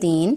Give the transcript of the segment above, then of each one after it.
3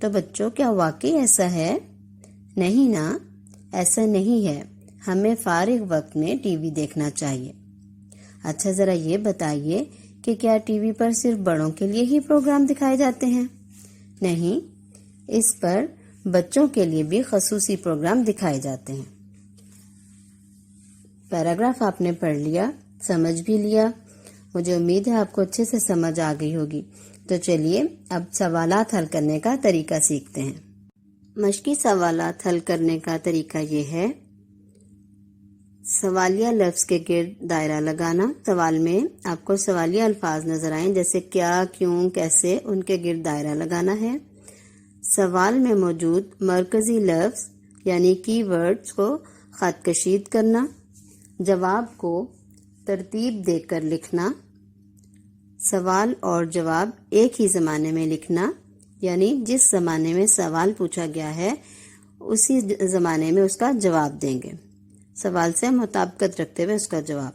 تو بچوں کیا واقعی ایسا ہے؟ نہیں نا، ایسا نہیں ہے، ہمیں فارغ وقت میں ٹی وی دیکھنا چاہیے۔ اچھا ذرا یہ بتائیے کہ کیا ٹی وی پر صرف بڑوں کے لیے ہی پروگرام دکھائے جاتے ہیں؟ نہیں، اس پر بچوں کے لیے بھی خصوصی پروگرام دکھائے جاتے ہیں۔ پیراگراف آپ نے پڑھ لیا، سمجھ بھی لیا، مجھے امید ہے آپ کو اچھے سے سمجھ آ گئی ہوگی۔ تو چلیے اب سوالات حل کرنے کا طریقہ سیکھتے ہیں۔ مشقی سوالات حل کرنے کا طریقہ یہ ہے، سوالیہ لفظ کے گرد دائرہ لگانا۔ سوال میں آپ کو سوالیہ الفاظ نظر آئیں جیسے کیا، کیوں، کیسے، ان کے گرد دائرہ لگانا ہے۔ سوال میں موجود مرکزی لفظ یعنی کی ورڈز کو خط کشید کرنا، جواب کو ترتیب دے کر لکھنا، سوال اور جواب ایک ہی زمانے میں لکھنا، یعنی جس زمانے میں سوال پوچھا گیا ہے اسی زمانے میں اس کا جواب دیں گے، سوال سے مطابقت رکھتے ہوئے اس کا جواب۔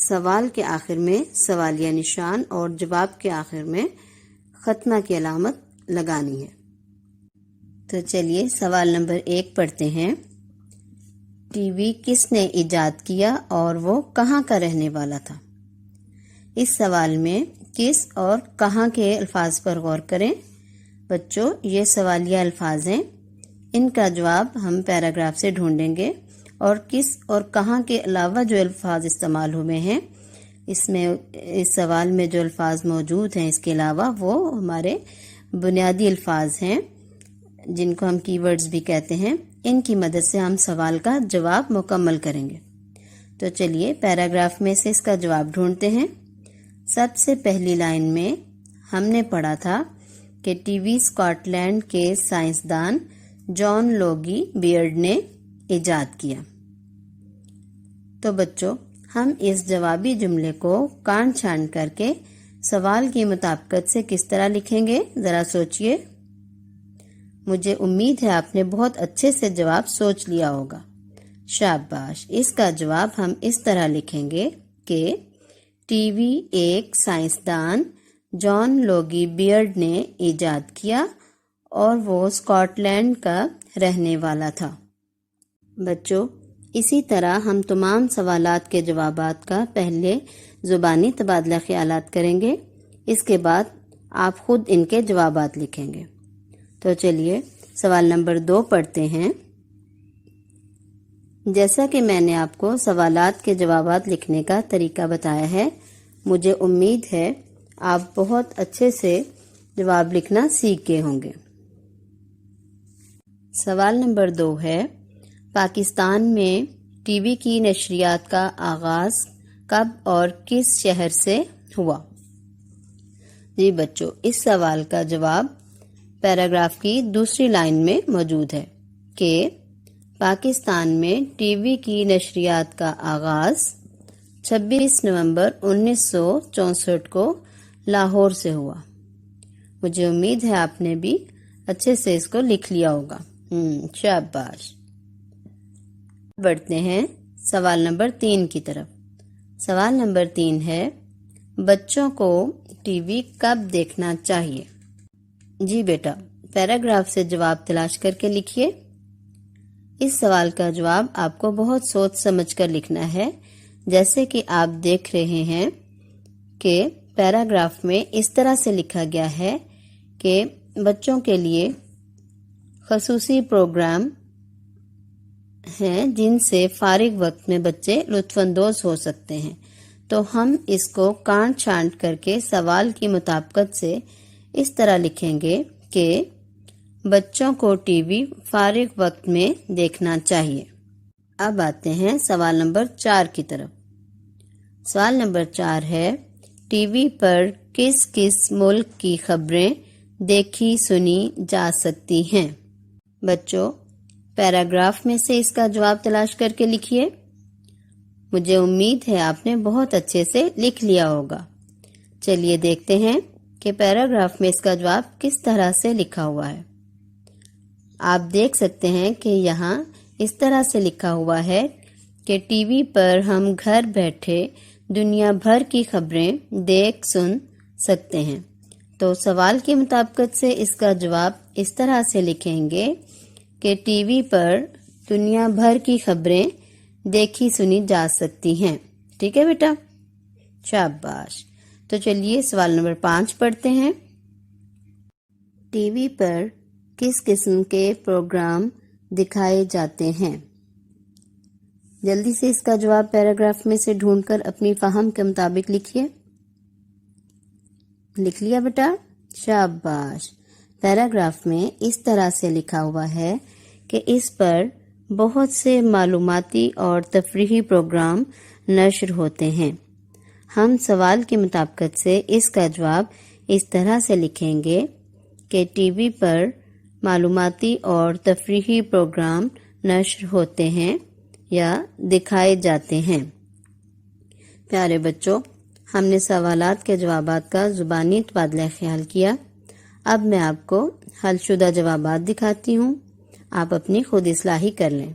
سوال کے آخر میں سوالیہ نشان اور جواب کے آخر میں ختمہ کی علامت لگانی ہے۔ تو چلیے سوال نمبر 1 پڑھتے ہیں۔ ٹی وی کس نے ایجاد کیا اور وہ کہاں کا رہنے والا تھا؟ اس سوال میں کس اور کہاں کے الفاظ پر غور کریں۔ بچوں یہ سوالیہ الفاظ ہیں، ان کا جواب ہم پیراگراف سے ڈھونڈیں گے، اور کس اور کہاں کے علاوہ جو الفاظ استعمال ہوئے ہیں اس سوال میں جو الفاظ موجود ہیں اس کے علاوہ وہ ہمارے بنیادی الفاظ ہیں جن کو ہم کی ورڈز بھی کہتے ہیں، ان کی مدد سے ہم سوال کا جواب مکمل کریں گے۔ تو چلیے پیراگراف میں سے اس کا جواب ڈھونڈتے ہیں۔ سب سے پہلی لائن میں ہم نے پڑھا تھا کہ ٹی وی اسکاٹ لینڈ کے سائنسدان جان لوگی بیئرڈ نے ایجاد کیا۔ تو بچوں ہم اس جوابی جملے کو کاٹ چھانٹ کر کے سوال کی مطابقت سے کس طرح لکھیں گے ذرا سوچئے۔ مجھے امید ہے آپ نے بہت اچھے سے جواب سوچ لیا ہوگا۔ شاباش، اس کا جواب ہم اس طرح لکھیں گے کہ ٹی وی ایک سائنسدان جان لوگی بیئرڈ نے ایجاد کیا اور وہ اسکاٹ لینڈ کا رہنے والا تھا۔ بچوں اسی طرح ہم تمام سوالات کے جوابات کا پہلے زبانی تبادلہ خیالات کریں گے، اس کے بعد آپ خود ان کے جوابات لکھیں گے۔ تو چلیے سوال نمبر 2 پڑھتے ہیں۔ جیسا کہ میں نے آپ کو سوالات کے جوابات لکھنے کا طریقہ بتایا ہے، مجھے امید ہے آپ بہت اچھے سے جواب لکھنا سیکھ گئے ہوں گے۔ سوال نمبر 2 ہے، پاکستان میں ٹی وی کی نشریات کا آغاز کب اور کس شہر سے ہوا؟ جی بچوں اس سوال کا جواب پیراگراف کی دوسری لائن میں موجود ہے کہ پاکستان میں ٹی وی کی نشریات کا آغاز 26 نومبر 1964 کو لاہور سے ہوا۔ مجھے امید ہے آپ نے بھی اچھے سے اس کو لکھ لیا ہوگا۔ شاباش۔ بڑھتے ہیں سوال نمبر 3 کی طرف۔ سوال نمبر 3 ہے، بچوں کو ٹی وی کب دیکھنا چاہیے؟ جی بیٹا پیراگراف سے جواب تلاش کر کے لکھیے۔ اس سوال کا جواب آپ کو بہت سوچ سمجھ کر لکھنا ہے، جیسے کہ آپ دیکھ رہے ہیں کہ پیراگراف میں اس طرح سے لکھا گیا ہے کہ بچوں کے لیے خصوصی پروگرام ہیں جن سے فارغ وقت میں بچے لطف اندوز ہو سکتے ہیں، تو ہم اس کو کاٹ چھانٹ کر کے سوال کی مطابقت سے اس طرح لکھیں گے کہ بچوں کو ٹی وی فارغ وقت میں دیکھنا چاہیے۔ اب آتے ہیں سوال نمبر 4 کی طرف۔ سوال نمبر 4 ہے، ٹی وی پر کس کس ملک کی خبریں دیکھی سنی جا سکتی ہیں؟ بچوں پیراگراف میں سے اس کا جواب تلاش کر کے لکھیے۔ مجھے امید ہے آپ نے بہت اچھے سے لکھ لیا ہوگا۔ چلیے دیکھتے ہیں کہ پیراگراف میں اس کا جواب کس طرح سے لکھا ہوا ہے۔ آپ دیکھ سکتے ہیں کہ یہاں اس طرح سے لکھا ہوا ہے کہ ٹی وی پر ہم گھر بیٹھے دنیا بھر کی خبریں دیکھ سن سکتے ہیں۔ تو سوال کی مطابقت سے اس کا جواب اس طرح سے لکھیں گے کہ ٹی وی پر دنیا بھر کی خبریں دیکھی سنی جا سکتی ہیں. ٹھیک ہے بیٹا؟ شاباش. تو چلیے سوال نمبر 5 پڑھتے ہیں. ٹی وی پر کس قسم کے پروگرام دکھائے جاتے ہیں؟ جلدی سے اس کا جواب پیراگراف میں سے ڈھونڈ کر اپنی فہم کے مطابق لکھیے. لکھ لیا بیٹا؟ شاباش. پیراگراف میں اس طرح سے لکھا ہوا ہے کہ اس پر بہت سے معلوماتی اور تفریحی پروگرام نشر ہوتے ہیں. ہم سوال کی مطابقت سے اس کا جواب اس طرح سے لکھیں گے کہ ٹی وی پر معلوماتی اور تفریحی پروگرام نشر ہوتے ہیں یا دکھائے جاتے ہیں. پیارے بچوں، ہم نے سوالات کے جوابات کا زبانی تبادلہ خیال کیا. اب میں آپ کو حل شدہ جوابات دکھاتی ہوں. آپ اپنی خود اصلاحی کر لیں.